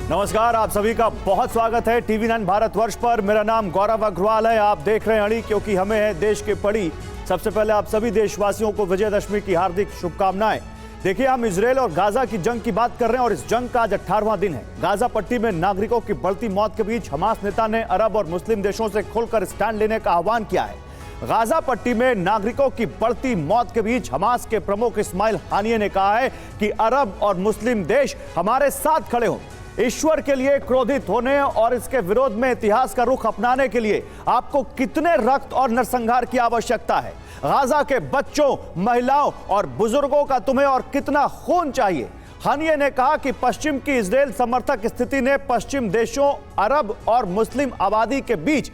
नमस्कार, आप सभी का बहुत स्वागत है TV9 भारतवर्ष पर। मेरा नाम गौरव अग्रवाल है। आप देख रहे हैं अड़ी, क्योंकि हमें है देश के पड़ी। सबसे पहले आप सभी देशवासियों को विजयदशमी की हार्दिक शुभकामनाएं। देखिए, हम इजरायल और गाजा की जंग की बात कर रहे हैं और इस जंग का आज 18वां दिन है। गाजा पट्टी में नागरिकों की बढ़ती मौत के बीच हमास नेता ने अरब और मुस्लिम देशों से खुलकर स्टैंड लेने का आह्वान किया है। गाजा पट्टी में नागरिकों की बढ़ती मौत के बीच हमास के प्रमुख इस्माइल हानिये ने कहा है कि अरब और मुस्लिम देश हमारे साथ खड़े हों। ईश्वर के लिए क्रोधित होने और इसके विरोध में इतिहास का रुख अपनाने के लिए आपको कितने रक्त और नरसंहार की आवश्यकता है? गाजा के बच्चों, महिलाओं और बुजुर्गों का तुम्हें और कितना खून चाहिए? हानिये ने कहा कि पश्चिम की इजरायल समर्थक स्थिति ने पश्चिम देशों, अरब और मुस्लिम आबादी के बीच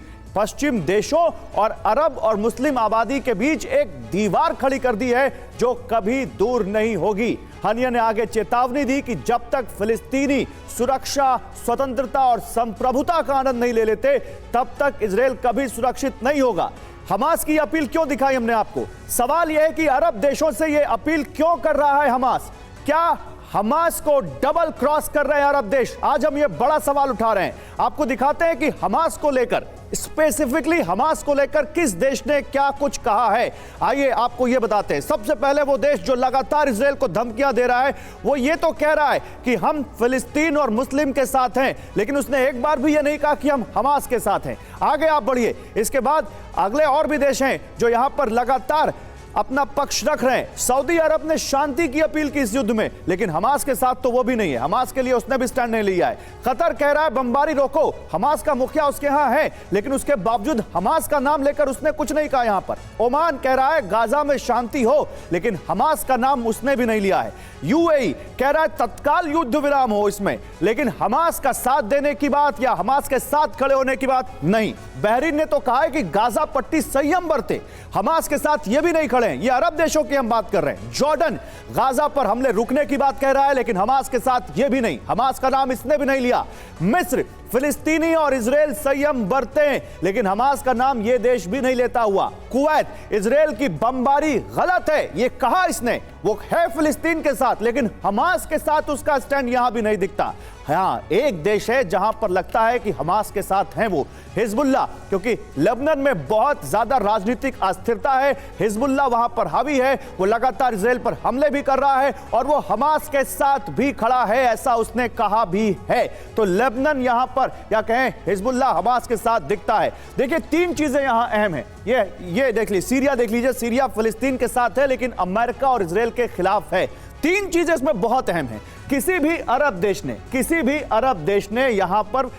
के बीच एक दीवार खड़ी कर दी है जो कभी दूर नहीं होगी। हानिये ने आगे चेतावनी दी कि जब तक फिलिस्तीनी सुरक्षा, स्वतंत्रता और संप्रभुता का आनंद नहीं ले लेते, तब तक इजरायल कभी सुरक्षित नहीं होगा। हमास की अपील क्यों दिखाई हमने आपको? सवाल यह है कि अरब देशों से यह अपील क्यों कर रहा है हमास? क्या हमास को डबल क्रॉस कर रहे हैं अरब देश? आज हम ये बड़ा सवाल उठा रहे हैं। आपको दिखाते हैं कि हमास को लेकर, स्पेसिफिकली हमास को लेकर किस देश ने क्या कुछ कहा है। आइए आपको ये बताते हैं। सबसे पहले वो देश जो लगातार इजरायल को धमकियां दे रहा है, वो ये तो कह रहा है कि हम फिलिस्तीन और मुस्लिम के साथ हैं, लेकिन उसने एक बार भी ये नहीं कहा कि हम हमास के साथ हैं। आगे आप बढ़िए। इसके बाद अगले और भी देश हैं जो यहां पर लगातार अपना पक्ष रख रहे हैं। सऊदी अरब ने शांति की अपील की इस युद्ध में, लेकिन हमास के साथ तो वो भी नहीं है। हमास के लिए उसने भी स्टैंड नहीं लिया है। कतर कह रहा है बमबारी रोको। हमास का मुखिया उसके यहां है, लेकिन उसके बावजूद हमास का नाम लेकर उसने कुछ नहीं कहा। यहां पर ओमान कह रहा है गाजा में शांति हो, लेकिन हमास का नाम उसने भी नहीं लिया है। यूएई कह रहा है तत्काल युद्ध विराम हो इसमें, लेकिन हमास का साथ देने की बात या हमास के साथ खड़े होने की बात नहीं। बहरीन ने तो कहा है कि गाजा पट्टी संयम बरते, हमास के साथ ये भी नहीं खड़े हैं। ये अरब देशों की हम बात कर रहे हैं। जॉर्डन गाजा पर हमले रुकने की बात कह रहा है, लेकिन हमास के साथ ये भी नहीं, हमास का नाम इसने भी नहीं लिया। मिस्र फिलिस्तीनी और इजरायल संयम बरते, लेकिन हमास का नाम यह देश भी नहीं लेता हुआ। कुवैत इजरायल की बमबारी गलत है, यह कहा इसने। वो है फिलिस्तीन के साथ, लेकिन हमास के साथ उसका स्टैंड यहां भी नहीं दिखता। हाँ, एक देश है जहां पर लगता है कि हमास के साथ हैं, वो हिजबुल्लाह, क्योंकि लेबनान में बहुत ज्यादा राजनीतिक अस्थिरता है। हिजबुल्लाह वहां पर हावी है, वो लगातार इजरायल पर हमले भी कर रहा है और वो हमास के साथ भी खड़ा है, ऐसा उसने कहा भी है। तो लेबनान यहां पर या कहें हिजबुल्लाह हमास के साथ दिखता है। देखिए, तीन चीजें यहां अहम है। ये देख लीजिए, सीरिया देख लीजिए। सीरिया फिलिस्तीन के साथ है, लेकिन अमेरिका और इजरायल के खिलाफ है। तीन चीजें इसमें बहुत अहम है। किसी भी अरब देश ने यहां पर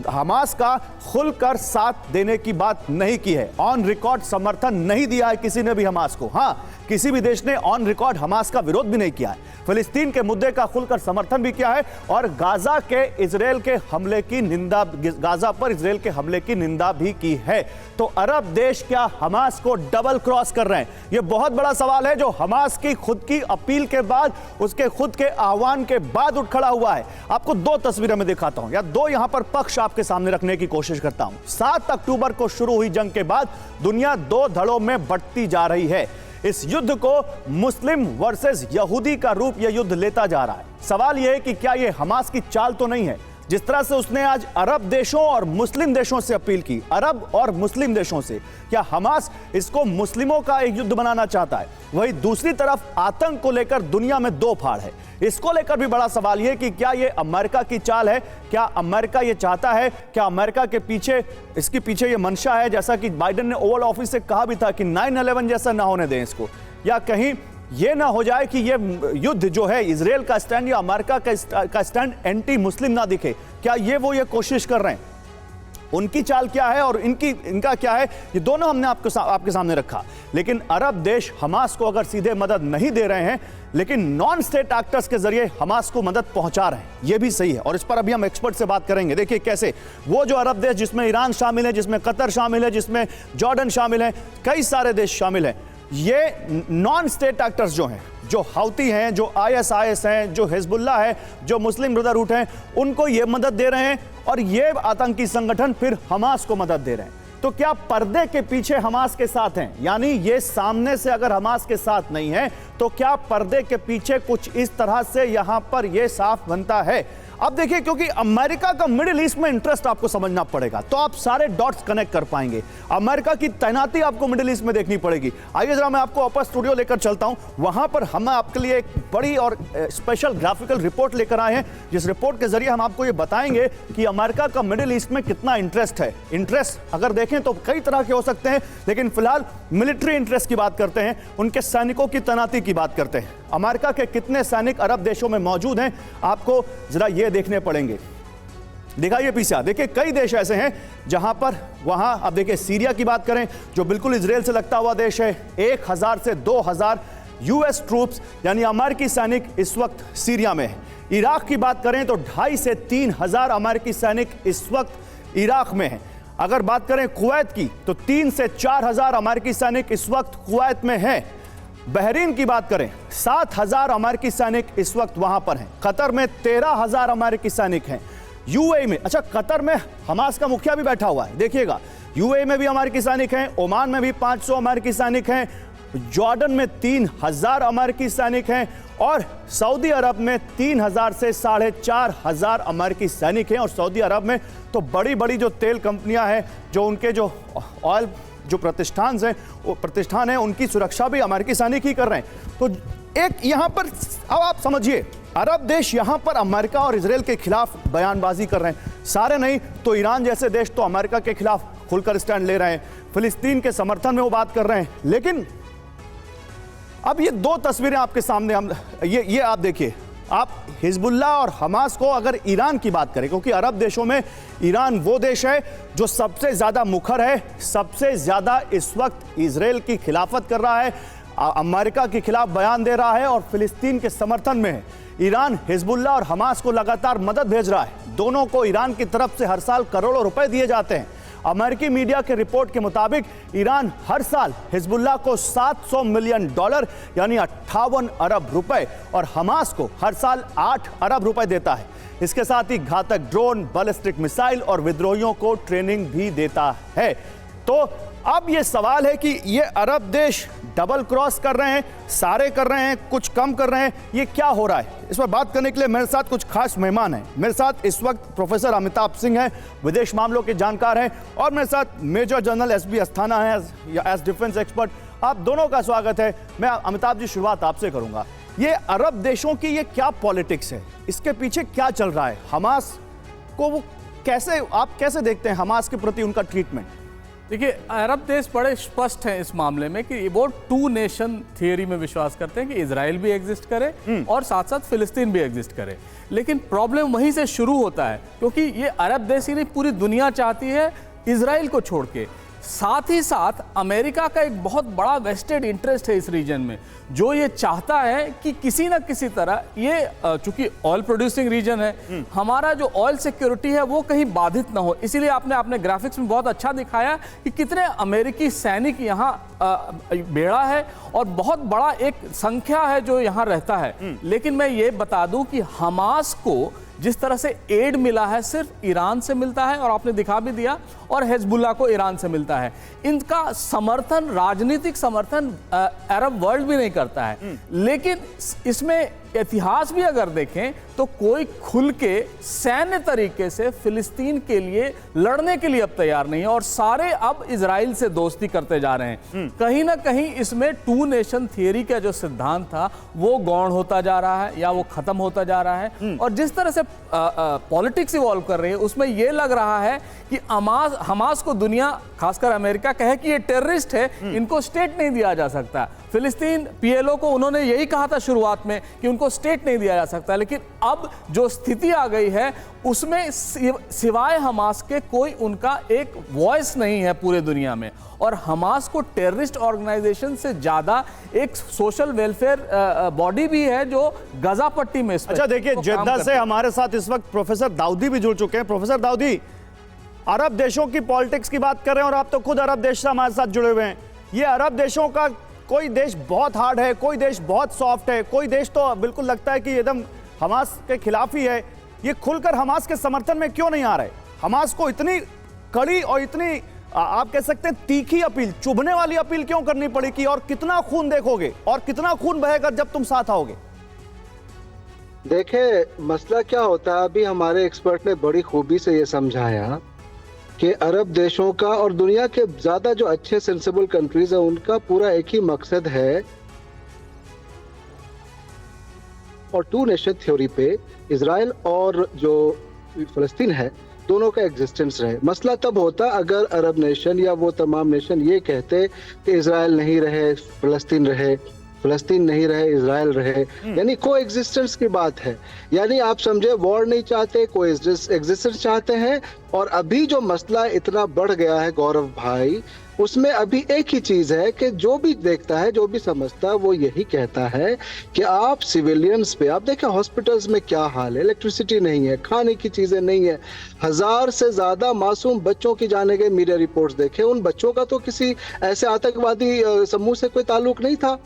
हमास का खुलकर साथ देने की बात नहीं की है। ऑन रिकॉर्ड समर्थन नहीं दिया है किसी ने भी हमास को। हां, किसी भी देश ने ऑन रिकॉर्ड हमास का विरोध भी नहीं किया है। फिलिस्तीन के मुद्दे का खुलकर समर्थन भी किया है और गाजा पर इजरायल के हमले की निंदा भी की है। तो अरब देश क्या हमास को डबल क्रॉस कर रहे हैं? यह बहुत बड़ा सवाल है जो हमास की खुद की अपील के बाद, उसके खुद के आह्वान के बाद उठ खड़ा हुआ है। आपको दो तस्वीरें मैं दिखाता हूं, या दो यहां पर पक्ष आपके सामने रखने की कोशिश करता हूं। 7 अक्टूबर को शुरू हुई जंग के बाद दुनिया दो धड़ों में बंटती जा रही है। इस युद्ध को मुस्लिम वर्सेस यहूदी का रूप यह युद्ध लेता जा रहा है। सवाल यह है कि क्या यह हमास की चाल तो नहीं है? जिस तरह से उसने आज अरब देशों और मुस्लिम देशों से अपील की, अरब और मुस्लिम देशों से, क्या हमास इसको मुस्लिमों का एक युद्ध बनाना चाहता है? वही दूसरी तरफ आतंक को लेकर दुनिया में दो फाड़ है। इसको लेकर भी बड़ा सवाल यह कि क्या यह अमेरिका की चाल है? क्या अमेरिका यह चाहता है? क्या अमेरिका के पीछे, इसके पीछे यह मंशा है, जैसा कि बाइडेन ने ओवल ऑफिस से कहा भी था कि 9/11 जैसा ना होने दें इसको, या कहीं यह ना हो जाए कि यह युद्ध जो है इजरायल का स्टैंड या अमेरिका का स्टैंड एंटी मुस्लिम ना दिखे? क्या ये कोशिश कर रहे हैं? उनकी चाल क्या है और इनका क्या है, ये दोनों हमने आपके सामने रखा। लेकिन अरब देश हमास को अगर सीधे मदद नहीं दे रहे हैं, लेकिन नॉन स्टेट एक्टर्स के जरिए हमास को मदद पहुंचा रहे हैं, ये भी सही है। और इस पर अभी हम एक्सपर्ट से बात करेंगे। देखिए कैसे वो जो अरब देश, जिसमें ईरान शामिल है, जिसमें कतर शामिल है, जिसमें जॉर्डन शामिल है, कई सारे देश शामिल हैं, ये नॉन स्टेट एक्टर्स जो हैं, जो हौती हैं, जो ISIS हैं, जो हिजबुल्लाह है, जो मुस्लिम ब्रदरहुड हैं, उनको ये मदद दे रहे हैं और ये आतंकी संगठन फिर हमास को मदद दे रहे हैं। तो क्या पर्दे के पीछे हमास के साथ हैं? यानी ये सामने से अगर हमास के साथ नहीं है, तो क्या पर्दे के पीछे कुछ इस तरह से यहां पर यह साफ बनता है? अब देखिए, क्योंकि अमेरिका का मिडिल ईस्ट में इंटरेस्ट आपको समझना पड़ेगा, तो आप सारे डॉट्स कनेक्ट कर पाएंगे। अमेरिका की तैनाती आपको मिडिल ईस्ट में देखनी पड़ेगी। आइए जरा मैं आपको वापस स्टूडियो लेकर चलता हूं। वहां पर हम आपके लिए एक बड़ी और स्पेशल ग्राफिकल रिपोर्ट लेकर आए हैं, जिस रिपोर्ट के जरिए हम आपको ये बताएंगे कि अमेरिका का मिडिल ईस्ट में कितना इंटरेस्ट है। इंटरेस्ट अगर देखें तो कई तरह के हो सकते हैं, लेकिन फिलहाल मिलिट्री इंटरेस्ट की बात करते हैं, उनके सैनिकों की तैनाती की बात करते हैं। अमेरिका के कितने सैनिक अरब देशों में मौजूद हैं, आपको जरा ये देखने पड़ेंगे। दिखाइए पीछे, देखिए कई देश ऐसे हैं जहां पर वहां, अब देखिए सीरिया की बात करें जो बिल्कुल इजराइल से लगता हुआ देश है, 1000 से 2000 यूएस ट्रूप्स यानी अमेरिकी सैनिक इस वक्त सीरिया में है। इराक की बात करें तो 2,500 से 3,000 अमेरिकी सैनिक इस वक्त इराक में हैं। अगर बात करें कुवैत की तो 3 से 4,000 अमेरिकी सैनिक इस वक्त कुवैत में हैं। बहरीन की बात करें 7,000 अमेरिकी सैनिक इस वक्त वहां पर हैं। कतर में 13,000 अमेरिकी सैनिक हैं। यूएई में, अच्छा कतर में हमास का मुखिया भी बैठा हुआ है, देखिएगा। यूएई में भी अमेरिकी सैनिक हैं, ओमान में भी 500 अमेरिकी सैनिक हैं, जॉर्डन में 3,000 अमेरिकी सैनिक हैं और सऊदी अरब में 3,000 से 4,500 अमेरिकी सैनिक हैं। और सऊदी अरब में तो बड़ी बड़ी जो तेल कंपनियां हैं, जो उनके जो ऑयल जो प्रतिष्ठान है, उनकी सुरक्षा भी अमेरिकी सैनिक ही कर रहे हैं। तो एक यहां पर अब आप समझिए, अरब देश यहां पर अमेरिका और इजराइल के खिलाफ बयानबाजी कर रहे हैं। सारे नहीं तो ईरान जैसे देश तो अमेरिका के खिलाफ खुलकर स्टैंड ले रहे हैं, फिलिस्तीन के समर्थन में वो बात कर रहे हैं। लेकिन अब ये दो तस्वीरें आपके सामने हम ये आप देखिए, आप हिजबुल्लाह और हमास को अगर ईरान की बात करें, क्योंकि अरब देशों में ईरान वो देश है जो सबसे ज्यादा मुखर है, सबसे ज्यादा इस वक्त इजराइल की खिलाफत कर रहा है, अमेरिका के खिलाफ बयान दे रहा है और फिलिस्तीन के समर्थन में है। ईरान हिजबुल्लाह और हमास को लगातार मदद भेज रहा है। दोनों को ईरान की तरफ से हर साल करोड़ों रुपए दिए जाते हैं। अमेरिकी मीडिया के रिपोर्ट के मुताबिक ईरान हर साल हिजबुल्लाह को $700 मिलियन यानी 58 अरब रुपए और हमास को हर साल 8 अरब रुपए देता है। इसके साथ ही घातक ड्रोन, बैलिस्टिक मिसाइल और विद्रोहियों को ट्रेनिंग भी देता है। तो अब यह सवाल है कि ये अरब देश डबल क्रॉस कर रहे हैं, सारे कर रहे हैं, कुछ कम कर रहे हैं, ये क्या हो रहा है? इस पर बात करने के लिए मेरे साथ कुछ खास मेहमान हैं। मेरे साथ इस वक्त प्रोफेसर अमिताभ सिंह हैं, विदेश मामलों के जानकार हैं, और मेरे साथ मेजर जनरल एसबी अस्थाना है एज डिफेंस एक्सपर्ट। आप दोनों का स्वागत है। मैं अमिताभ जी शुरुआत आपसे करूंगा। ये अरब देशों की ये क्या पॉलिटिक्स है, इसके पीछे क्या चल रहा है? हमास को वो कैसे, आप कैसे देखते हैं हमास के प्रति उनका ट्रीटमेंट? देखिए, अरब देश बड़े स्पष्ट हैं इस मामले में कि वो 2 नेशन थियरी में विश्वास करते हैं कि इजराइल भी एग्जिस्ट करे और साथ साथ फिलिस्तीन भी एग्जिस्ट करे। लेकिन प्रॉब्लम वहीं से शुरू होता है, क्योंकि ये अरब देश ही नहीं, पूरी दुनिया चाहती है इजराइल को छोड़ के। साथ ही साथ अमेरिका का एक बहुत बड़ा वेस्टेड इंटरेस्ट है इस रीजन में, जो ये चाहता है कि किसी न किसी तरह ये, चूंकि ऑयल प्रोड्यूसिंग रीजन है, हमारा जो ऑयल सिक्योरिटी है वो कहीं बाधित ना हो। इसीलिए आपने अपने ग्राफिक्स में बहुत अच्छा दिखाया कि कितने अमेरिकी सैनिक यहाँ बेड़ा है और बहुत बड़ा एक संख्या है जो यहाँ रहता है। लेकिन मैं ये बता दूं कि हमास को जिस तरह से एड मिला है सिर्फ ईरान से मिलता है, और आपने दिखा भी दिया, और हिजबुल्लाह को ईरान से मिलता है। इनका समर्थन, राजनीतिक समर्थन अरब वर्ल्ड भी नहीं करता है। लेकिन इसमें इतिहास भी अगर देखें तो कोई खुल के सैन्य तरीके से फिलिस्तीन के लिए लड़ने के लिए अब तैयार नहीं है, और सारे अब इजराइल से दोस्ती करते जा रहे हैं। कहीं ना कहीं इसमें 2 नेशन थियरी का जो सिद्धांत था वो गौण होता जा रहा है या वो खत्म होता जा रहा है। और जिस तरह से पॉलिटिक्स इवॉल्व कर रही है उसमें यह लग रहा है कि हमास को दुनिया, खासकर अमेरिका, कहे कि ये टेररिस्ट है, इनको स्टेट नहीं दिया जा सकता। फिलिस्तीन पीएलओ को उन्होंने यही कहा था शुरुआत में कि उनको स्टेट नहीं दिया जा सकता। लेकिन अब जो स्थिति आ गई है उसमें सिवाय हमास के कोई उनका एक वॉइस नहीं है पूरे दुनिया में, और हमास को टेररिस्ट ऑर्गेनाइजेशन से ज्यादा एक सोशल वेलफेयर बॉडी भी है जो गजा पट्टी में। अच्छा देखिए, जेद्दा से हमारे साथ इस वक्त प्रोफेसर दाऊदी भी जुड़ चुके हैं। प्रोफेसर दाऊदी, अरब देशों की पॉलिटिक्स की बात कर रहे हैं और आप तो खुद अरब देश से हमारे साथ जुड़े हुए हैं। ये अरब देशों का कोई देश बहुत हार्ड है, कोई देश बहुत सॉफ्ट है, कोई देश तो बिल्कुल लगता है कि एकदम हमास के खिलाफ ही है। ये खुलकर हमास के समर्थन में क्यों नहीं आ रहे? हमास को इतनी कड़ी और इतनी, आप कह सकते हैं तीखी अपील, चुभने वाली अपील क्यों करनी पड़ी कि और कितना खून देखोगे और कितना खून बहेगा जब तुम साथ आओगे? देखे मसला क्या होता है, अभी हमारे एक्सपर्ट ने बड़ी खूबी से ये समझाया कि अरब देशों का और दुनिया के ज्यादा जो अच्छे सेंसिबल कंट्रीज है उनका पूरा एक ही मकसद है और टू नेशन थ्योरी पे इजराइल और जो फलस्तीन है दोनों का एग्जिस्टेंस रहे। मसला तब होता अगर अरब नेशन या वो तमाम नेशन ये कहते कि इजराइल नहीं रहे फलस्तीन रहे, फलस्तीन नहीं रहे इजराइल रहे, यानी को एग्जिस्टेंस की बात है। यानी आप समझे वॉर नहीं चाहते, को एग्जिस्टेंस चाहते हैं। और अभी जो मसला इतना बढ़ गया है गौरव भाई, उसमें अभी एक ही चीज है कि जो भी देखता है जो भी समझता है वो यही कहता है कि आप सिविलियंस पे, आप देखें हॉस्पिटल्स में क्या हाल है, इलेक्ट्रिसिटी नहीं है, खाने की चीजें नहीं है, 1000 से ज्यादा मासूम बच्चों की जाने गए मीडिया रिपोर्ट्स देखे। उन बच्चों का तो किसी ऐसे आतंकवादी समूह से कोई ताल्लुक नहीं था,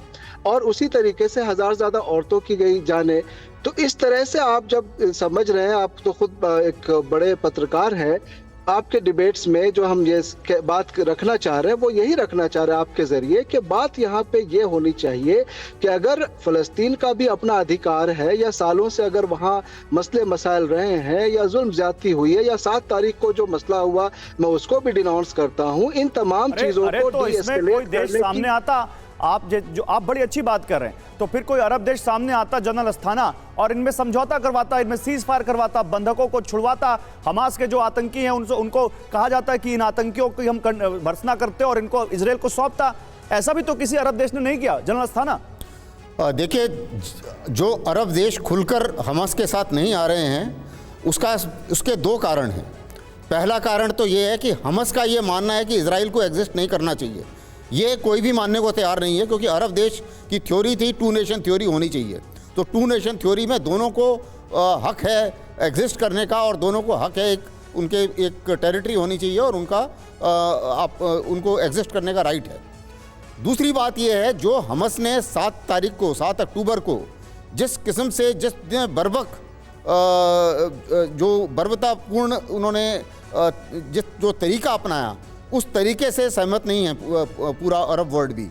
और उसी तरीके से 1000 ज्यादा औरतों की गई जाने। तो इस तरह से आप जब समझ रहे हैं, आप तो खुद एक बड़े पत्रकार हैं, आपके डिबेट्स में जो हम ये बात रखना चाह रहे हैं वो यही रखना चाह रहे हैं आपके जरिए कि बात यहाँ पे ये होनी चाहिए कि अगर फलस्तीन का भी अपना अधिकार है, या सालों से अगर वहाँ मसले मसाइल रहे हैं, या जुल्म ज्यादती हुई है, या 7 तारीख को जो मसला हुआ मैं उसको भी डिनाउंस करता हूँ, इन तमाम चीजों को तो इसमें कोई देश सामने आता, आप जो आप बड़ी अच्छी बात कर रहे हैं, तो फिर कोई अरब देश सामने आता जनरल अस्थाना और इनमें समझौता करवाता, इनमें सीज फायर करवाता, बंधकों को छुड़वाता, हमास के जो आतंकी हैं उनको कहा जाता है कि इन आतंकियों की हम भर्त्सना करते और इनको इजराइल को सौंपता। ऐसा भी तो किसी अरब देश ने नहीं किया जनरल अस्थाना। देखिए, जो अरब देश खुलकर हमास के साथ नहीं आ रहे हैं उसके 2 कारण हैं। पहला कारण तो ये है कि हमास का ये मानना है कि इजराइल को एग्जिस्ट नहीं करना चाहिए। ये कोई भी मानने को तैयार नहीं है, क्योंकि अरब देश की थ्योरी थी टू नेशन थ्योरी होनी चाहिए। तो टू नेशन थ्योरी में दोनों को हक है एग्जिस्ट करने का, और दोनों को हक है उनके एक टेरिटरी होनी चाहिए और उनको एग्जिस्ट करने का राइट है। दूसरी बात यह है, जो हमास ने 7 अक्टूबर को जिस किस्म से जो बर्बरतापूर्ण उन्होंने जो तरीका अपनाया, उस तरीके से सहमत नहीं है पूरा अरब वर्ल्ड भी।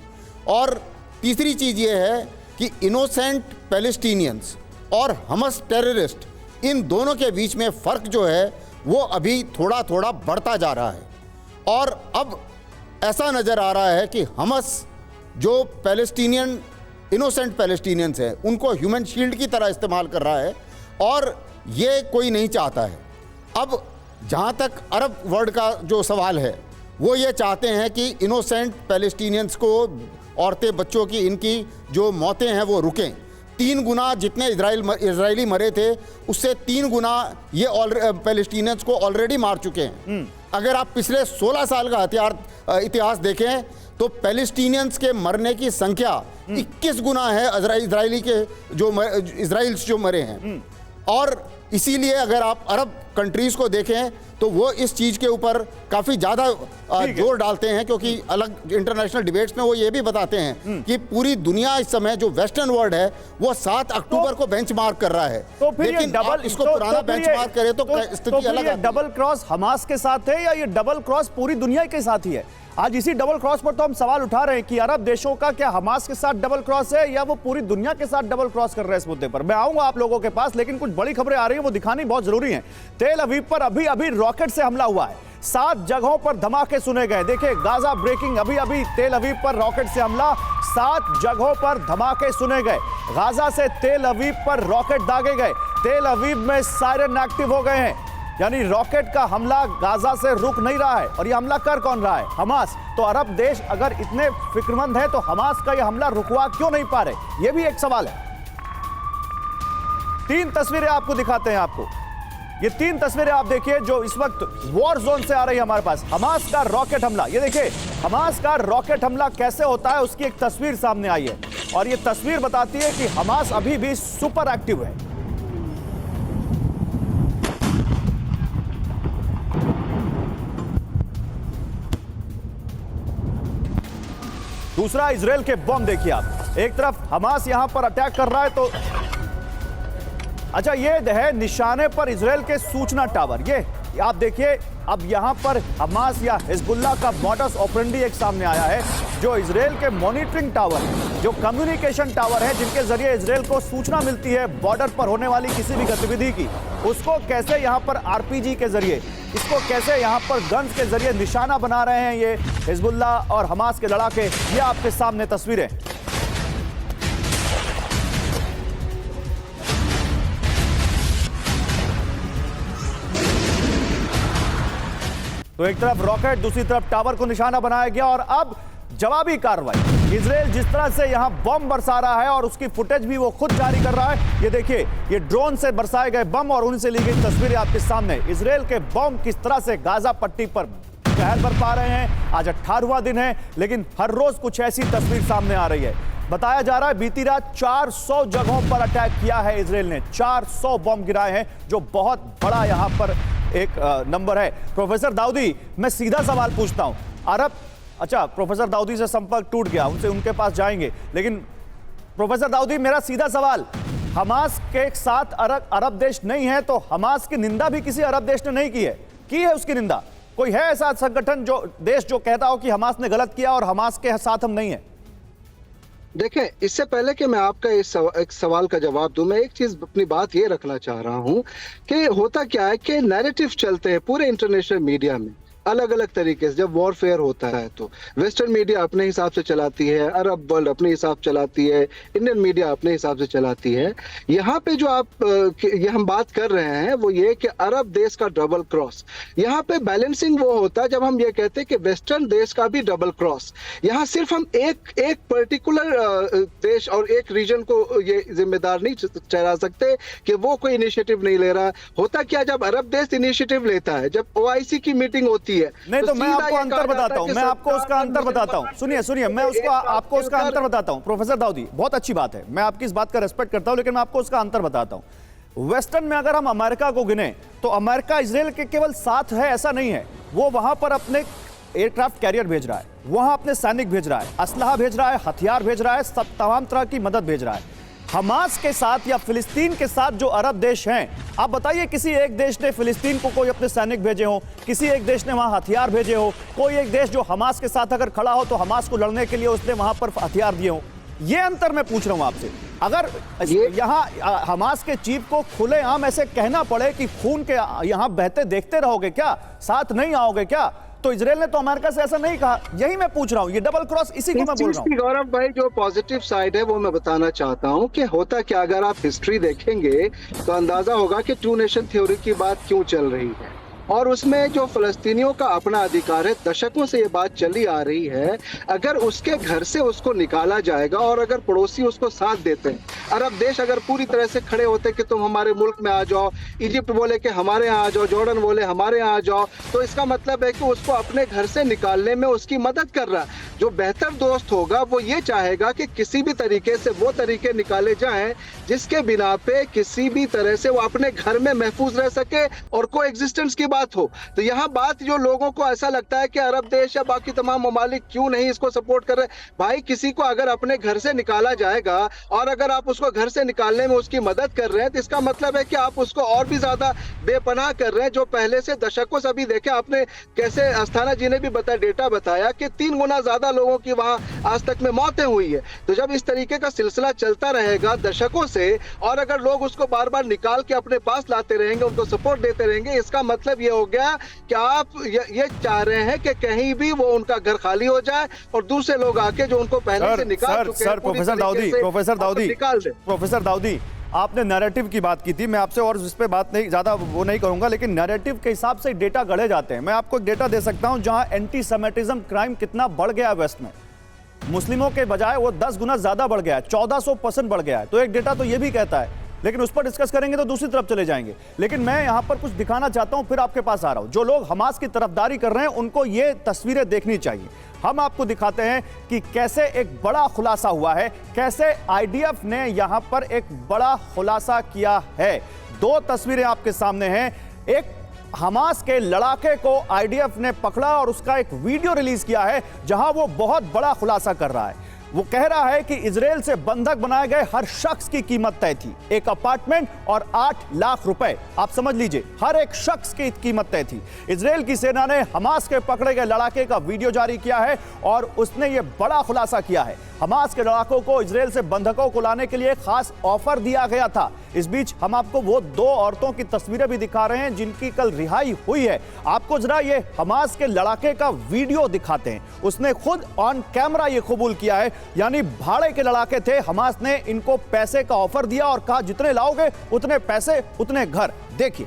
और तीसरी चीज़ ये है कि इनोसेंट पैलेस्टीनियंस और हमास टेररिस्ट, इन दोनों के बीच में फ़र्क जो है वो अभी थोड़ा थोड़ा बढ़ता जा रहा है। और अब ऐसा नज़र आ रहा है कि हमास जो इनोसेंट पैलेस्टीनियंस हैं उनको ह्यूमन शील्ड की तरह इस्तेमाल कर रहा है, और ये कोई नहीं चाहता है। अब जहाँ तक अरब वर्ल्ड का जो सवाल है, वो ये चाहते हैं कि इनोसेंट पैलेस्टीनियंस को, औरतें बच्चों की, इनकी जो मौतें हैं वो रुकें। 3 गुना जितने इजरायली मरे थे उससे 3 गुना ये पैलेस्टीनियंस को ऑलरेडी मार चुके हैं। अगर आप पिछले 16 साल का इतिहास देखें तो पैलेस्टीनियंस के मरने की संख्या 21 गुना है इजरायली के इजराइल्स जो मरे हैं। और इसीलिए अगर आप अरब कंट्रीज को देखें तो वो इस चीज़ के ऊपर काफ़ी ज़्यादा जोर डालते हैं, क्योंकि अलग इंटरनेशनल डिबेट्स में वो ये भी बताते हैं कि पूरी दुनिया इस समय जो वेस्टर्न वर्ल्ड है वो 7 अक्टूबर को बेंचमार्क कर रहा है। तो फिर लेकिन डबल इसको पुराना बेंचमार्क करें तो स्थिति अलग है। डबल क्रॉस हमास के साथ है या ये डबल क्रॉस पूरी दुनिया के साथ ही है? आज इसी डबल क्रॉस पर तो हम सवाल उठा रहे हैं कि अरब देशों का क्या हमास के साथ डबल क्रॉस है या वो पूरी दुनिया के साथ डबल क्रॉस कर रहे हैं इस मुद्दे पर। मैं आऊंगा आप लोगों के पास, लेकिन कुछ बड़ी खबरें आ रही हैं, वो दिखानी बहुत जरूरी है। तेल अवीव पर अभी अभी रॉकेट से हमला हुआ है, 7 जगहों पर धमाके सुने गए। देखिए गाजा ब्रेकिंग, अभी अभी तेल अवीव पर रॉकेट से हमला, 7 जगहों पर धमाके सुने गए। गाजा से तेल अवीव पर रॉकेट दागे गए, तेल अवीव में सायरन एक्टिव हो गए हैं, यानी रॉकेट का हमला गाजा से रुक नहीं रहा है। और यह हमला कर कौन रहा है? हमास। तो अरब देश अगर इतने फिक्रमंद है तो हमास का यह हमला रुकवा क्यों नहीं पा रहे? यह भी एक सवाल है। 3 तस्वीरें आपको दिखाते हैं आपको। ये 3 तस्वीरें आप देखिए जो इस वक्त वॉर जोन से आ रही है हमारे पास। हमास का रॉकेट हमला, ये देखिए हमास का रॉकेट हमला कैसे होता है उसकी एक तस्वीर सामने आई है, और ये तस्वीर बताती है कि हमास अभी भी सुपर एक्टिव है। दूसरा इजराइल के बम देखिए आप, एक तरफ हमास यहां पर अटैक कर रहा है तो अच्छा ये है निशाने पर इजराइल के सूचना टावर। ये आप देखिए, अब यहां पर हमास या हिजबुल्लाह का मॉडस ऑपरेंडी एक सामने आया है। जो इजराइल के मॉनिटरिंग टावर, जो कम्युनिकेशन टावर है, जिनके जरिए इजराइल को सूचना मिलती है बॉर्डर पर होने वाली किसी भी गतिविधि की, उसको कैसे यहाँ पर आरपीजी के जरिए, इसको कैसे यहाँ पर गन्स के जरिए निशाना बना रहे हैं ये हिजबुल्लाह और हमास के लड़ाके। ये आपके सामने तस्वीरें। तो एक तरफ रॉकेट, दूसरी तरफ टावर को निशाना बनाया गया और अब जवाबी कार्रवाई। इजराइल जिस तरह से यहां बम बरसा रहा है और उसकी फुटेज भी वो खुद जारी कर रहा है। ये देखिए, ये ड्रोन से बरसाए गए बम और उनसे ली गई तस्वीरें आपके सामने। इजराइल के बम किस तरह से गाजा पट्टी पर कहर बरपा रहे हैं। आज 18वां दिन है, लेकिन हर रोज कुछ ऐसी तस्वीर सामने आ रही है। बताया जा रहा है बीती रात 400 जगहों पर अटैक किया है इजराइल ने, 400 बम गिराए हैं, जो बहुत बड़ा यहां पर एक नंबर है। प्रोफेसर दाऊदी, मैं सीधा सवाल पूछता हूं। अरब, अच्छा प्रोफेसर दाऊदी से संपर्क टूट गया, उनसे उनके पास जाएंगे, लेकिन प्रोफेसर दाऊदी मेरा सीधा सवाल, हमास के साथ अरब देश नहीं है तो हमास की निंदा भी किसी अरब देश ने नहीं की है उसकी निंदा? कोई है ऐसा संगठन जो देश जो कहता हो कि हमास ने गलत किया और हमास के साथ हम नहीं है? देखें, इससे पहले कि मैं आपका एक सवाल का जवाब दूं, मैं एक चीज अपनी बात ये रखना चाह रहा हूं कि होता क्या है कि नैरेटिव चलते हैं पूरे इंटरनेशनल मीडिया में अलग अलग तरीके से। जब वॉरफेयर होता है तो वेस्टर्न मीडिया अपने हिसाब से चलाती है, अरब वर्ल्ड अपने हिसाब से चलाती है, इंडियन मीडिया अपने हिसाब से चलाती है। यहाँ पे जो ये हम बात कर रहे हैं वो ये कि अरब देश का डबल क्रॉस, यहाँ पे बैलेंसिंग वो होता है जब हम ये कहते हैं कि वेस्टर्न देश का भी डबल क्रॉस। यहाँ सिर्फ हम एक पर्टिकुलर देश और एक रीजन को ये जिम्मेदार नहीं ठहरा सकते कि वो कोई इनिशिएटिव नहीं ले रहा। होता क्या, जब अरब देश इनिशिएटिव लेता है, जब OIC की मीटिंग होती है, नहीं तो मैं आपको अंतर बताता हूं, मैं आपको उसका अंतर बताता हूं। सुनिए, मैं आपको उसका अंतर बताता हूं। प्रोफेसर दाऊदी, बहुत अच्छी बात है, मैं आपकी इस बात का रिस्पेक्ट करता हूं, लेकिन मैं आपको उसका अंतर बताता हूं। वेस्टर्न में अगर हम अमेरिका को गिने तो अमेरिका इजराइल के केवल साथ है ऐसा नहीं है, वो वहां पर अपने एयरक्राफ्ट कैरियर भेज रहा है, वहां अपने सैनिक भेज रहा है, असलहा भेज रहा है, हथियार भेज रहा है, सब तमाम तरह की मदद भेज रहा है। हमास के साथ या फिलिस्तीन के साथ जो अरब देश हैं, आप बताइए किसी एक देश ने फिलिस्तीन को कोई अपने सैनिक भेजे हो, किसी एक देश ने वहां हथियार भेजे हो, कोई एक देश जो हमास के साथ अगर खड़ा हो तो हमास को लड़ने के लिए उसने वहां पर हथियार दिए हो? ये अंतर मैं पूछ रहा हूं आपसे। अगर यहां हमास के चीफ को खुलेआम ऐसे कहना पड़े कि खून के यहां बहते देखते रहोगे क्या, साथ नहीं आओगे क्या, तो इजराइल ने तो अमेरिका से ऐसा नहीं कहा। यही मैं पूछ रहा हूँ, ये डबल क्रॉस, इसी को मैं बोल रहा हूँ। गौरव भाई, जो पॉजिटिव साइड है वो मैं बताना चाहता हूँ कि होता क्या, अगर आप हिस्ट्री देखेंगे तो अंदाजा होगा कि टू नेशन थ्योरी की बात क्यों चल रही है, और उसमें जो फलस्तीनियों का अपना अधिकार है, दशकों से ये बात चली आ रही है। अगर उसके घर से उसको निकाला जाएगा और अगर पड़ोसी उसको साथ देते हैं, अरब देश अगर पूरी तरह से खड़े होते कि तुम हमारे मुल्क में आ जाओ, इजिप्ट बोले कि हमारे यहाँ आ जाओ, जॉर्डन बोले हमारे यहाँ आ जाओ, तो इसका मतलब है कि उसको अपने घर से निकालने में उसकी मदद कर रहा है। जो बेहतर दोस्त होगा वो ये चाहेगा कि किसी भी तरीके से वो तरीके निकाले जाएं जिसके बिना पे किसी भी तरह से वो अपने घर में महफूज रह सके और को एग्जिस्टेंस की बात हो। तो यहाँ बात जो लोगों को ऐसा लगता है कि अरब देश या बाकी तमाम ममालिक क्यों नहीं इसको सपोर्ट कर रहे, भाई किसी को अगर अपने घर से निकाला जाएगा और अगर आप उसको घर से निकालने में उसकी मदद कर रहे हैं तो इसका मतलब है कि आप उसको और भी ज्यादा बेपनाह कर रहे हैं, जो पहले से दशकों से। अभी देखे आपने कैसे अस्थाना जी ने भी डेटा बताया कि 3 गुना ज्यादा लोगों की वहां आज तक में मौतें हुई है। तो जब इस तरीके का सिलसिला चलता रहेगा दशकों से, और अगर लोग उसको बार बार निकाल के अपने पास लाते रहेंगे, उनको सपोर्ट देते रहेंगे, इसका मतलब ये हो गया कि आप ये चाह रहे हैं कि कहीं भी वो उनका घर खाली हो जाए और दूसरे लोग आके जो उनको पहले से निकाल चुके हैं प्रोफेसर दाऊदी, आपने नैरेटिव की बात की थी, मैं आपसे और इस पे बात नहीं ज्यादा वो नहीं करूंगा, लेकिन नैरेटिव के हिसाब से डेटा गढ़े जाते हैं। मैं आपको एक डेटा दे सकता हूं जहां एंटी सेमेटिज्म क्राइम कितना बढ़ गया है वेस्ट में, मुस्लिमों के बजाय वो 10 गुना ज्यादा बढ़ गया है, 1400% बढ़ गया है। तो एक डेटा तो ये भी कहता है, लेकिन उस पर डिस्कस करेंगे तो दूसरी तरफ चले जाएंगे। लेकिन मैं यहां पर कुछ दिखाना चाहता हूं, फिर आपके पास आ रहा हूं। जो लोग हमास की तरफदारी कर रहे हैं उनको ये तस्वीरें देखनी चाहिए। हम आपको दिखाते हैं कि कैसे एक बड़ा खुलासा हुआ है, कैसे आईडीएफ ने यहां पर एक बड़ा खुलासा किया है। 2 तस्वीरें आपके सामने हैं। एक हमास के लड़ाके को आईडीएफ ने पकड़ा और उसका एक वीडियो रिलीज किया है जहां वो बहुत बड़ा खुलासा कर रहा है। वो कह रहा है कि इजराइल से बंधक बनाए गए हर शख्स की कीमत तय थी, एक अपार्टमेंट और 8 लाख रुपए। आप समझ लीजिए, हर एक शख्स की कीमत तय थी। इजराइल की सेना ने हमास के पकड़े गए लड़ाके का वीडियो जारी किया है और उसने ये बड़ा खुलासा किया है। हमास के लड़ाकों को इजराइल से बंधकों को लाने के लिए खास ऑफर दिया गया था। इस बीच हम आपको वो 2 औरतों की तस्वीरें भी दिखा रहे हैं जिनकी कल रिहाई हुई है। आपको जरा ये हमास के लड़ाके का वीडियो दिखाते हैं। उसने खुद ऑन कैमरा ये कबूल किया है, यानी भाड़े के लड़ाके थे। हमास ने इनको पैसे का ऑफर दिया और कहा जितने लाओगे उतने पैसे उतने घर। देखिए।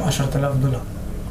$10,000.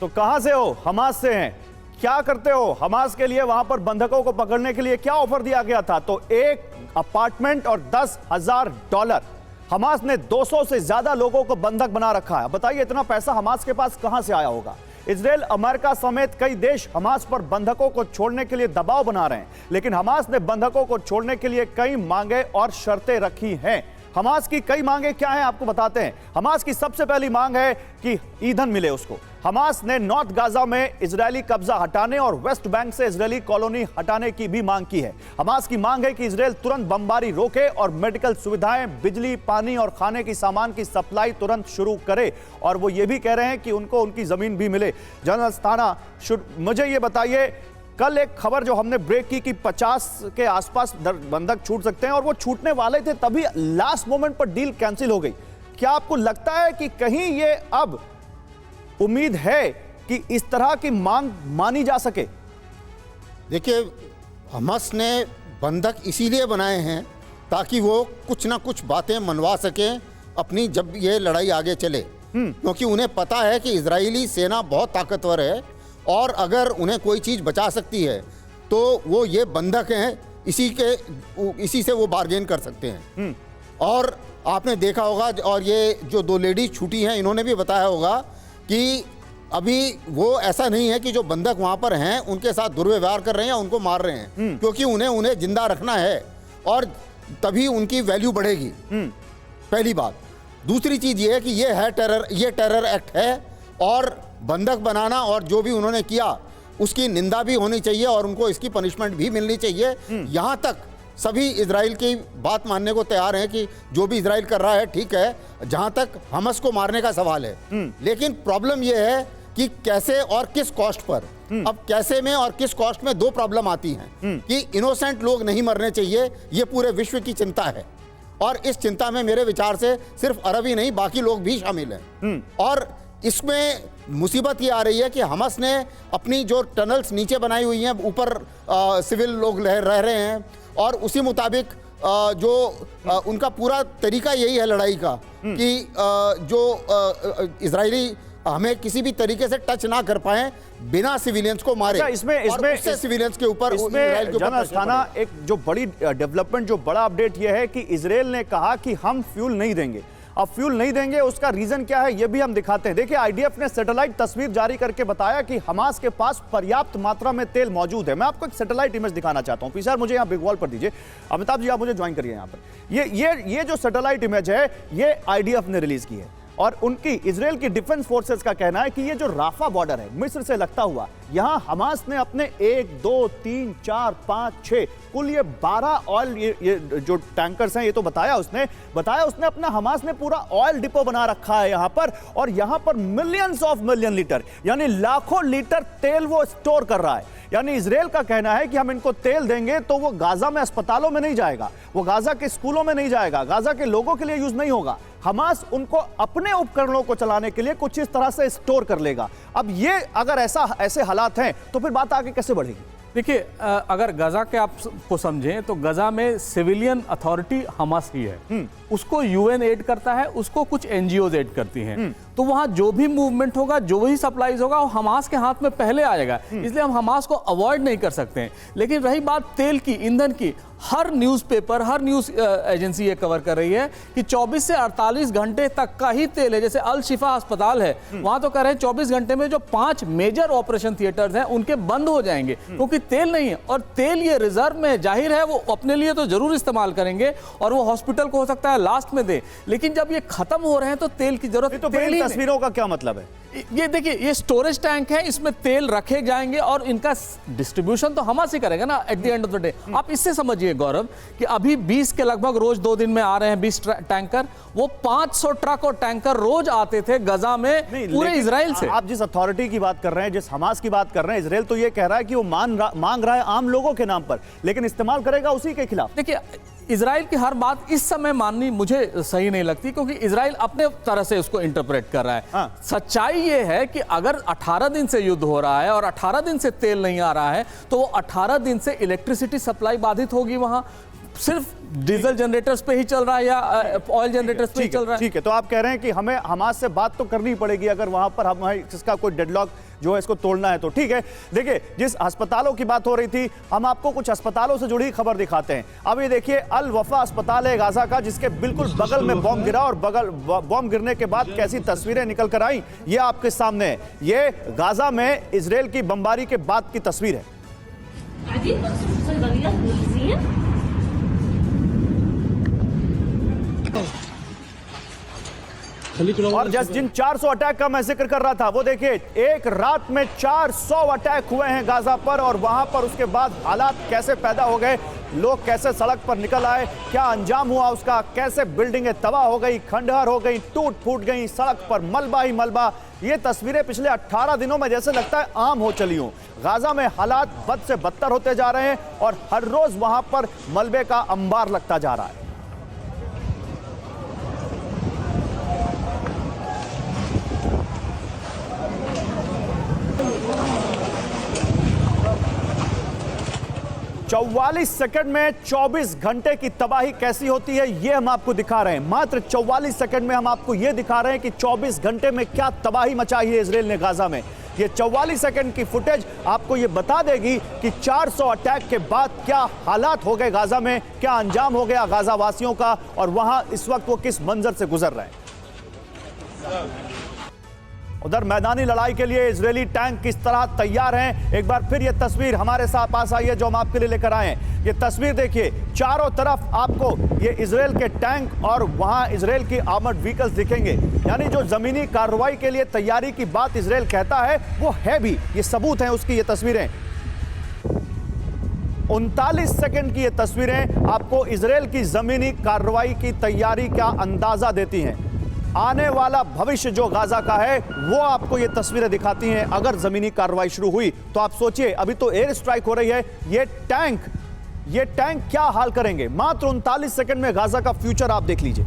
तो कहां से हो? हमास से हैं। क्या करते हो? हमास के लिए वहां पर बंधकों को पकड़ने के लिए क्या ऑफर दिया गया था? तो एक अपार्टमेंट और $10,000। हमास ने 200 से ज्यादा लोगों को बंधक बना रखा है। बताइए इतना पैसा हमास के पास कहां से आया होगा? इजराइल, अमेरिका समेत कई देश हमास पर बंधकों को छोड़ने के लिए दबाव बना रहे हैं, लेकिन हमास ने बंधकों को छोड़ने के लिए कई मांगे और शर्तें रखी हैं। हमास की कई मांगे क्या हैं आपको बताते हैं। हमास की सबसे पहली मांग है कि ईंधन मिले उसको। हमास ने नॉर्थ गाजा में इजरायली कब्जा हटाने और वेस्ट बैंक से इजरायली कॉलोनी हटाने की भी मांग की है। हमास की मांग है कि इजराइल तुरंत बमबारी रोके और मेडिकल सुविधाएं, बिजली, पानी और खाने की सामान की सप्लाई तुरंत शुरू करे। और वो ये भी कह रहे हैं कि उनको उनकी जमीन भी मिले। जनरल अस्थाना, मुझे ये बताइए, कल एक खबर जो हमने ब्रेक की कि 50 के आसपास बंधक छूट सकते हैं और वो छूटने वाले थे, तभी लास्ट मोमेंट पर डील कैंसिल हो गई। क्या आपको लगता है कि कहीं ये अब उम्मीद है कि इस तरह की मांग मानी जा सके? देखिए, हमास ने बंधक इसीलिए बनाए हैं ताकि वो कुछ ना कुछ बातें मनवा सकें अपनी, जब ये लड़ाई आगे चले। क्योंकि उन्हें पता है कि इजरायली सेना बहुत ताकतवर है और अगर उन्हें कोई चीज़ बचा सकती है तो वो ये बंधक हैं, इसी से वो बार्गेन कर सकते हैं। और आपने देखा होगा, और ये जो 2 लेडीज छूटी हैं इन्होंने भी बताया होगा कि अभी वो ऐसा नहीं है कि जो बंधक वहाँ पर हैं उनके साथ दुर्व्यवहार कर रहे हैं या उनको मार रहे हैं, क्योंकि उन्हें जिंदा रखना है और तभी उनकी वैल्यू बढ़ेगी। पहली बात। दूसरी चीज़ ये है कि ये टेरर एक्ट है और बंधक बनाना और जो भी उन्होंने किया उसकी निंदा भी होनी चाहिए और उनको इसकी पनिशमेंट भी मिलनी चाहिए। यहाँ तक सभी इजराइल की बात मानने को तैयार हैं कि जो भी इजराइल कर रहा है ठीक है, जहाँ तक हमास को मारने का सवाल है। लेकिन प्रॉब्लम यह है कि कैसे और किस कॉस्ट पर। अब कैसे में और किस कॉस्ट में 2 प्रॉब्लम आती हैं कि इनोसेंट लोग नहीं मरने चाहिए, ये पूरे विश्व की चिंता है और इस चिंता में मेरे विचार से सिर्फ अरब ही नहीं बाकी लोग भी शामिल हैं। और इसमें मुसीबत ये आ रही है कि हमास ने अपनी जो टनल्स नीचे बनाई हुई हैं, ऊपर सिविल लोग रह रहे हैं और उसी मुताबिक उनका पूरा तरीका यही है लड़ाई का कि जो इजरायली हमें किसी भी तरीके से टच ना कर पाए बिना सिविलियंस को मारे। इसमें सिविलियंस के ऊपर एक जो बड़ी डेवलपमेंट, जो बड़ा अपडेट यह है कि इजराइल ने कहा कि हम फ्यूल नहीं देंगे। अब फ्यूल नहीं देंगे, उसका रीजन क्या है ये भी हम दिखाते हैं। देखिए, आईडीएफ ने सैटेलाइट तस्वीर जारी करके बताया कि हमास के पास पर्याप्त मात्रा में तेल मौजूद है। मैं आपको एक सैटेलाइट इमेज दिखाना चाहता हूं। पीछे मुझे यहां बिग वॉल पर दीजिए। अमिताभ जी, आप मुझे ज्वाइन करिए यहां पर। ये जो सैटेलाइट इमेज है ये आईडीएफ ने रिलीज की है और उनकी इजराइल की डिफेंस फोर्सेस का कहना है कि ये जो राफा बॉर्डर है मिस्र से लगता हुआ, यहां हमास ने अपने 1 2 3 4 5 6 कुल ये 12 ऑयल ये जो टैंकर्स हैं, ये तो बताया उसने अपना हमास ने पूरा ऑयल डिपो बना रखा है यहां पर। और यहां पर मिलियन लीटर यानी लाखों लीटर तेल वो स्टोर कर रहा है। यानी इजराइल का कहना है कि हम इनको तेल देंगे तो वो गाजा में अस्पतालों में नहीं जाएगा, वो गाजा के स्कूलों में नहीं जाएगा, गाजा के लोगों के लिए यूज नहीं होगा। हमास उनको अपने उपकरणों को चलाने के लिए कुछ इस तरह से स्टोर कर लेगा। अब ये अगर ऐसे हालात हैं तो फिर बात आगे कैसे बढ़ेगी? देखिए, अगर गजा के आप को समझें तो गजा में सिविलियन अथॉरिटी हमास ही है। उसको यूएन एड करता है, उसको कुछ एनजीओ एड करती हैं। तो वहां जो भी मूवमेंट होगा, जो भी सप्लाईज होगा, वो हमास के हाथ में पहले आएगा। इसलिए हम हमास को अवॉइड नहीं कर सकते हैं। लेकिन रही बात तेल की, ईंधन की, हर न्यूज़पेपर, हर न्यूज़ एजेंसी ये कवर कर रही है कि 24 से 48 घंटे तक का ही तेल है। जैसे अल शिफा अस्पताल है, वहां तो कह रहे हैं 24 घंटे में जो 5 मेजर ऑपरेशन थिएटर्स हैं उनके बंद हो जाएंगे, क्योंकि तेल नहीं है। और तेल ये रिजर्व में, जाहिर है वो अपने लिए तो जरूर इस्तेमाल करेंगे और वो हॉस्पिटल को हो सकता है लास्ट में दे, लेकिन जब ये खत्म हो रहे हैं तो तेल की जरूरत, तो तेल ही नहीं। तस्वीरों का क्या मतलब है? ये देखिए, ये स्टोरेज टैंक है, इसमें तेल रखे जाएंगे और इनका डिस्ट्रीब्यूशन तो हमास ही करेगा ना at the end of the day. आप इससे समझिए गौरव कि अभी 20 के लगभग रोज 2 दिन में आ रहे हैं 20 टैंकर, वो 500 ट्रक और टैंकर रोज आते थे गजा में पूरे इजराइल से। आप जिस अथॉरिटी की बात कर रहे हैं, जिस हमास की बात कर रहे हैं, इजराइल तो ये कह रहा है कि वो मांग रहा है आम लोगों के नाम पर, लेकिन इस्तेमाल करेगा उसी के खिलाफ। देखिए, इजराइल की हर बात इस समय माननी मुझे सही नहीं लगती, क्योंकि इजराइल अपने तरह से उसको इंटरप्रेट कर रहा है। हाँ। सच्चाई ये है कि अगर 18 दिन से युद्ध हो रहा है और 18 दिन से तेल नहीं आ रहा है, तो वो 18 दिन से इलेक्ट्रिसिटी सप्लाई बाधित होगी। वहां सिर्फ डीजल जनरेटर्स पे ही चल रहा है या ऑयल जनरेटर्स पे ही चल रहा है? ठीक है, तो आप कह रहे हैं कि हमें हमास से बात तो करनी पड़ेगी अगर वहां पर हमें इसका कोई डेडलॉक जो है इसको तोड़ना है तो। ठीक है, देखिए, जिस अस्पतालों की बात हो रही थी, हम आपको कुछ अस्पतालों से जुड़ी खबर दिखाते हैं। अब ये देखिए, अल वफा अस्पताल है गाजा का, जिसके बिल्कुल बगल में बॉम्ब गिरा और बॉम्ब गिरने के बाद कैसी तस्वीरें निकल कर आई ये आपके सामने है। ये गाजा में इजराइल की बमबारी के बाद की तस्वीर है। और जिन 400 अटैक का मैं जिक्र कर रहा था, वो देखिए, एक रात में 400 अटैक हुए हैं गाजा पर, और वहां पर उसके बाद हालात कैसे पैदा हो गए, लोग कैसे सड़क पर निकल आए, क्या अंजाम हुआ उसका, कैसे बिल्डिंगें तबाह हो गई, खंडहर हो गई, टूट फूट गई, सड़क पर मलबा ही मलबा। ये तस्वीरें पिछले 18 दिनों में जैसे लगता है आम हो चली हूं। गाजा में हालात बद से बदतर होते जा रहे हैं और हर रोज वहां पर मलबे का अंबार लगता जा रहा है। चौवालीस सेकंड में 24 घंटे की तबाही कैसी होती है ये हम आपको दिखा रहे हैं। मात्र 44 सेकंड में हम आपको ये दिखा रहे हैं कि 24 घंटे में क्या तबाही मचाई है इजराइल ने गाजा में। ये 44 सेकंड की फुटेज आपको ये बता देगी कि 400 अटैक के बाद क्या हालात हो गए गाजा में, क्या अंजाम हो गया गाजा वासियों का, और वहां इस वक्त वो किस मंजर से गुजर रहे हैं। उधर मैदानी लड़ाई के लिए इजरायली टैंक किस तरह तैयार हैं, एक बार फिर ये तस्वीर हमारे साथ पास आई है जो हम आपके लिए लेकर आए हैं। ये तस्वीर देखिए, चारों तरफ आपको ये इजराइल के टैंक और वहां इजराइल की आर्मर्ड व्हीकल्स दिखेंगे। यानी जो जमीनी कार्रवाई के लिए तैयारी की बात इजराइल कहता है वो है भी, ये सबूत हैं उसकी। ये तस्वीरें 39 सेकंड की ये तस्वीरें आपको इजराइल की जमीनी कार्रवाई की तैयारी का अंदाजा देती हैं। आने वाला भविष्य जो गाजा का है वो आपको ये तस्वीरें दिखाती हैं। अगर जमीनी कार्रवाई शुरू हुई तो आप सोचिए, अभी तो एयर स्ट्राइक हो रही है, ये टैंक क्या हाल करेंगे। मात्र 39 सेकंड में गाजा का फ्यूचर आप देख लीजिए।